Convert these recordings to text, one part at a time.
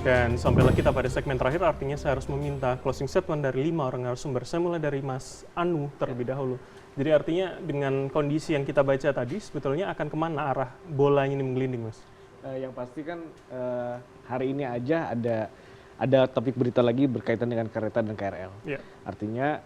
Dan sampailah kita pada segmen terakhir, artinya saya harus meminta closing statement dari 5 orang narasumber. Saya mulai dari Mas Anu terlebih dahulu. Jadi artinya dengan kondisi yang kita baca tadi, sebetulnya akan kemana arah bolanya ini menggelinding, Mas? Yang pasti kan hari ini aja ada topik berita lagi berkaitan dengan kereta dan KRL. Ya. Artinya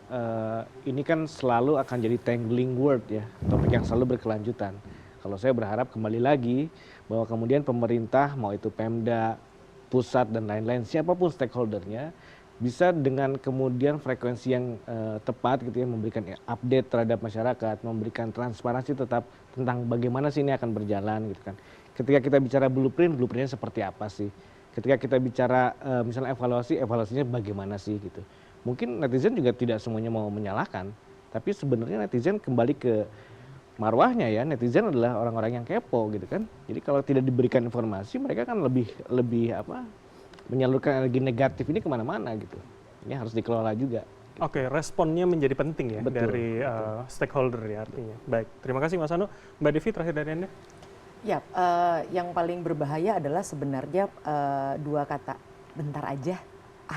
ini kan selalu akan jadi tangling word ya, topik yang selalu berkelanjutan. Kalau saya berharap kembali lagi bahwa kemudian pemerintah, mau itu Pemda, pusat dan lain-lain, siapapun stakeholdernya, bisa dengan kemudian frekuensi yang tepat gitu ya, memberikan update terhadap masyarakat, memberikan transparansi tetap tentang bagaimana sih ini akan berjalan gitu kan. Ketika kita bicara blueprintnya seperti apa sih? Ketika kita bicara misalnya evaluasinya bagaimana sih gitu. Mungkin netizen juga tidak semuanya mau menyalahkan, tapi sebenarnya netizen kembali ke marwahnya ya, netizen adalah orang-orang yang kepo gitu kan. Jadi kalau tidak diberikan informasi, mereka kan lebih menyalurkan energi negatif ini kemana-mana gitu. Ini harus dikelola juga. Oke, responnya menjadi penting ya. Betul, dari stakeholder ya artinya. Baik, terima kasih Mas Anu. Mbak Devi, terakhir dari Anda. Ya, yang paling berbahaya adalah sebenarnya dua kata, bentar aja,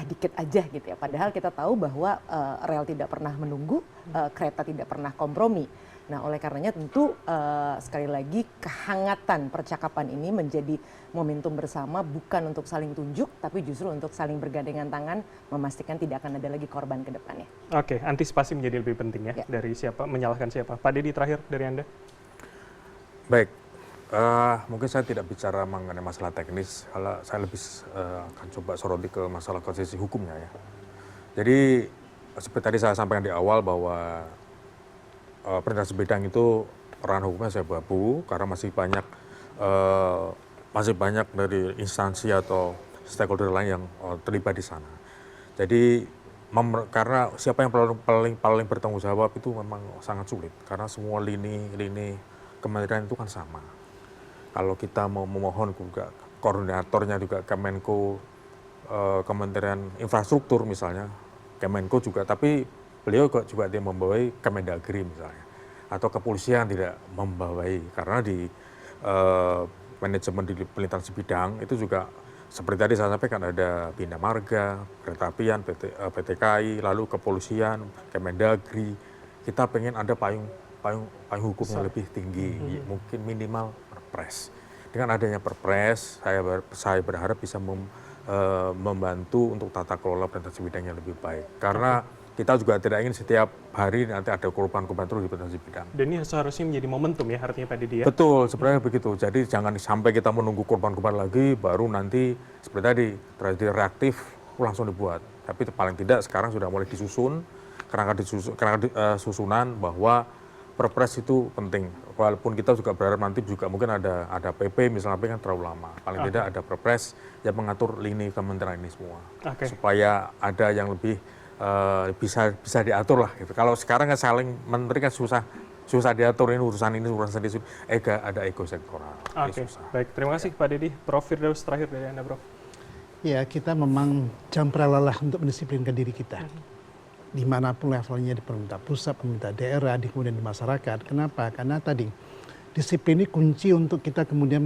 dikit aja gitu ya. Padahal kita tahu bahwa rel tidak pernah menunggu, kereta tidak pernah kompromi. Nah, oleh karenanya tentu sekali lagi kehangatan percakapan ini menjadi momentum bersama, bukan untuk saling tunjuk, tapi justru untuk saling bergandengan tangan, memastikan tidak akan ada lagi korban ke depannya. Oke, antisipasi menjadi lebih penting ya, dari siapa, menyalahkan siapa. Pak Dedi, terakhir dari Anda. Baik, mungkin saya tidak bicara mengenai masalah teknis, kalau saya lebih akan coba soroti ke masalah konsesi hukumnya ya. Jadi seperti tadi saya sampaikan di awal bahwa perintah sebidang itu ranah hukumnya saya abu karena masih banyak dari instansi atau stakeholder lain yang terlibat di sana. Jadi karena siapa yang paling bertanggung jawab itu memang sangat sulit karena semua lini kementerian itu kan sama. Kalau kita mau memohon juga koordinatornya juga Kemenko, Kementerian Infrastruktur misalnya, Kemenko juga, tapi beliau juga dia membawai Kemendagri misalnya, atau kepolisian tidak membawai karena di manajemen di pelintasan sebidang itu juga seperti tadi saya sampaikan ada Bina Marga, Kereta Apian, PT KAI, lalu kepolisian, Kemendagri. Kita pengen ada payung hukumnya lebih tinggi, mungkin minimal Perpres. Dengan adanya Perpres, saya berharap bisa membantu untuk tata kelola pelintasan sebidang yang lebih baik. Karena kita juga tidak ingin setiap hari nanti ada korban-korban terus di pelintasan sebidang. Dan ini seharusnya menjadi momentum ya, artinya Pak Dedi ya. Betul, sebenarnya begitu. Jadi jangan sampai kita menunggu korban-korban lagi, baru nanti seperti tadi terjadi reaktif langsung dibuat. Tapi paling tidak sekarang sudah mulai disusun, kerangka susunan bahwa Perpres itu penting. Walaupun kita juga berharap nanti juga mungkin ada PP misalnya, kan terlalu lama. Paling tidak ada Perpres yang mengatur lini kementerian ini semua. Supaya ada yang lebih bisa diatur lah gitu. Kalau sekarang kan saling menteri kan susah diatur, ini urusan ada ego sektoral. Oke, baik. Terima kasih Pak Dedi. Prof Firdaus, terakhir dari Anda, Prof. Ya, kita memang jangan pernah lelah untuk mendisiplinkan diri kita. Dimanapun levelnya, di pemerintah pusat, pemerintah daerah, kemudian di masyarakat. Kenapa? Karena tadi disiplin ini kunci untuk kita kemudian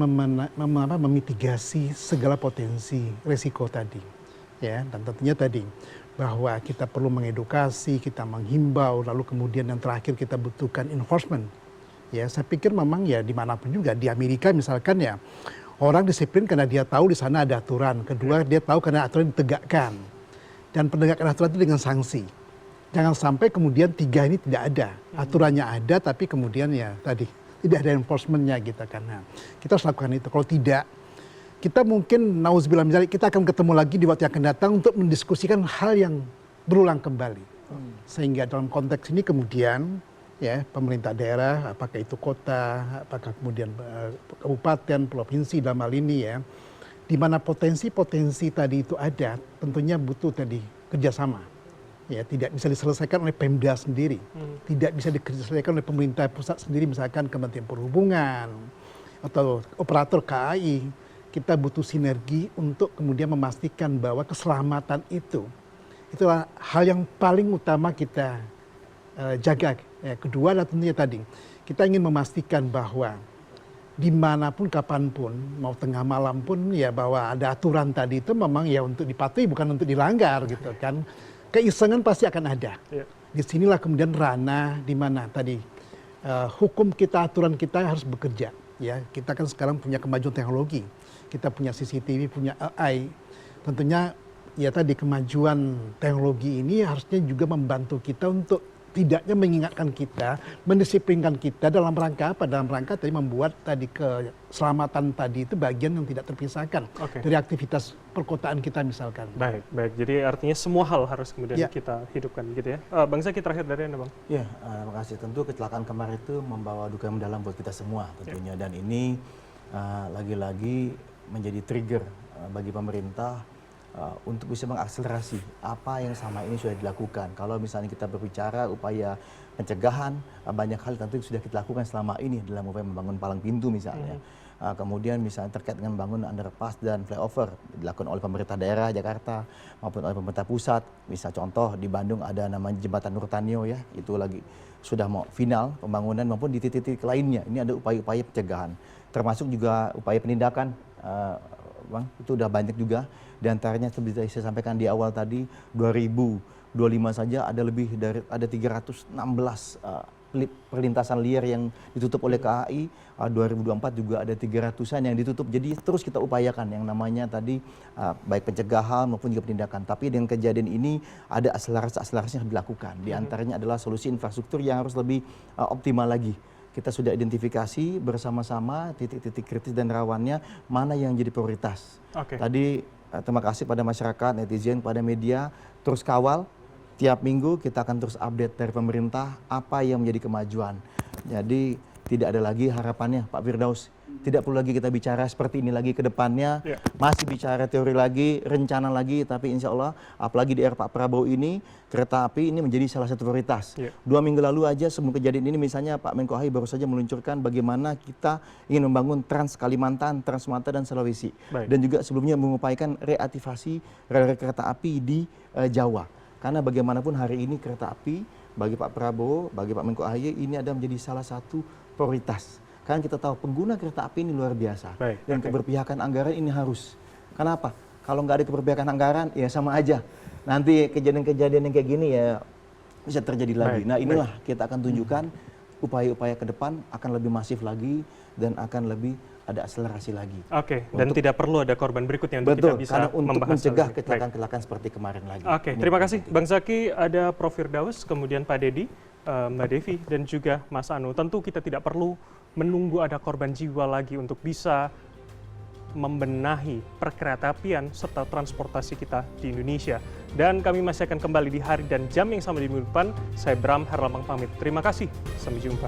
memitigasi segala potensi resiko tadi. Ya, dan tentunya tadi bahwa kita perlu mengedukasi, kita menghimbau, lalu kemudian yang terakhir kita butuhkan enforcement. Ya, saya pikir memang ya dimanapun juga, di Amerika misalkan ya, orang disiplin karena dia tahu di sana ada aturan. Kedua, dia tahu karena aturan ditegakkan. Dan penegakan aturan itu dengan sanksi. Jangan sampai kemudian tiga ini tidak ada. Aturannya ada, tapi kemudian ya tadi tidak ada enforcementnya gitu kan. Nah, kita harus lakukan itu. Kalau tidak, kita mungkin nauzubillah misalnya kita akan ketemu lagi di waktu yang akan datang untuk mendiskusikan hal yang berulang kembali. Sehingga dalam konteks ini kemudian ya pemerintah daerah, apakah itu kota, apakah kemudian kabupaten, provinsi dalam hal ini ya, di mana potensi-potensi tadi itu ada, tentunya butuh tadi kerjasama. Ya, tidak bisa diselesaikan oleh Pemda sendiri, tidak bisa diselesaikan oleh pemerintah pusat sendiri, misalkan Kementerian Perhubungan atau operator KAI. Kita butuh sinergi untuk kemudian memastikan bahwa keselamatan itulah hal yang paling utama kita jaga. Ya, kedua adalah tentunya tadi kita ingin memastikan bahwa dimanapun kapanpun mau tengah malam pun ya bahwa ada aturan tadi itu memang ya untuk dipatuhi bukan untuk dilanggar gitu kan. Keisengan pasti akan ada. Ya. Disinilah kemudian ranah di mana tadi hukum kita, aturan kita harus bekerja. Ya, kita kan sekarang punya kemajuan teknologi, kita punya CCTV, punya AI. Tentunya ya tadi kemajuan teknologi ini harusnya juga membantu kita untuk tidaknya mengingatkan kita, mendisiplinkan kita dalam rangka apa? Dalam rangka tadi membuat tadi keselamatan tadi itu bagian yang tidak terpisahkan dari aktivitas perkotaan kita misalkan. Baik, baik. Jadi artinya semua hal harus kemudian Ya. kita hidupkan gitu ya. Bang Zaki terakhir dari Anda, Bang. Ya, terima kasih. Tentu kecelakaan kemarin itu membawa duka yang mendalam buat kita semua tentunya. Dan ini lagi-lagi menjadi trigger bagi pemerintah untuk bisa mengakselerasi apa yang selama ini sudah dilakukan. Kalau misalnya kita berbicara upaya pencegahan, banyak hal tentu sudah kita lakukan selama ini dalam upaya membangun palang pintu misalnya. Kemudian misalnya terkait dengan bangun underpass dan flyover dilakukan oleh pemerintah daerah Jakarta maupun oleh pemerintah pusat. Misal contoh di Bandung ada namanya jembatan Nurtanio ya, itu lagi sudah mau final pembangunan maupun di titik-titik lainnya. Ini ada upaya-upaya pencegahan, termasuk juga upaya penindakan. Bang, itu udah banyak juga. Di antaranya seperti saya sampaikan di awal tadi, 2025 saja ada lebih dari 316 perlintasan liar yang ditutup oleh KAI. 2024 juga ada 300-an yang ditutup. Jadi terus kita upayakan yang namanya tadi baik pencegahan maupun juga penindakan. Tapi dengan kejadian ini ada akselerasi yang harus dilakukan. Di antaranya adalah solusi infrastruktur yang harus lebih optimal lagi. Kita sudah identifikasi bersama-sama titik-titik kritis dan rawannya mana yang jadi prioritas. Tadi terima kasih pada masyarakat, netizen, pada media, terus kawal. Tiap minggu kita akan terus update dari pemerintah apa yang menjadi kemajuan. Jadi tidak ada lagi harapannya Pak Firdaus. Tidak perlu lagi kita bicara seperti ini lagi ke depannya. Masih bicara teori lagi, rencana lagi, tapi insya Allah apalagi di era Pak Prabowo ini, kereta api ini menjadi salah satu prioritas. 2 minggu lalu aja sebelum kejadian ini misalnya Pak Menko Ahy baru saja meluncurkan bagaimana kita ingin membangun Trans Kalimantan, Trans Sumatera dan Sulawesi. Dan juga sebelumnya mengupayakan reaktivasi rel kereta api di Jawa. Karena bagaimanapun hari ini kereta api bagi Pak Prabowo, bagi Pak Menko Ahy ini ada menjadi salah satu prioritas. Karena kita tahu pengguna kereta api ini luar biasa. Dan keberpihakan anggaran ini harus. Kenapa? Kalau nggak ada keberpihakan anggaran, ya sama aja. Nanti kejadian-kejadian yang kayak gini ya bisa terjadi lagi. Nah inilah kita akan tunjukkan upaya-upaya ke depan akan lebih masif lagi dan akan lebih ada akselerasi lagi. Dan tidak perlu ada korban berikutnya untuk kita bisa untuk membahas mencegah kecelakaan-kecelakaan seperti kemarin lagi. Terima kasih Bang Zaki, ada Prof. Firdaus, kemudian Pak Dedi, Mbak Devi, dan juga Mas Anu. Tentu kita tidak perlu menunggu ada korban jiwa lagi untuk bisa membenahi perkeretaapian serta transportasi kita di Indonesia. Dan kami masih akan kembali di hari dan jam yang sama di minggu depan. Saya Bram Herlambang pamit. Terima kasih. Sampai jumpa.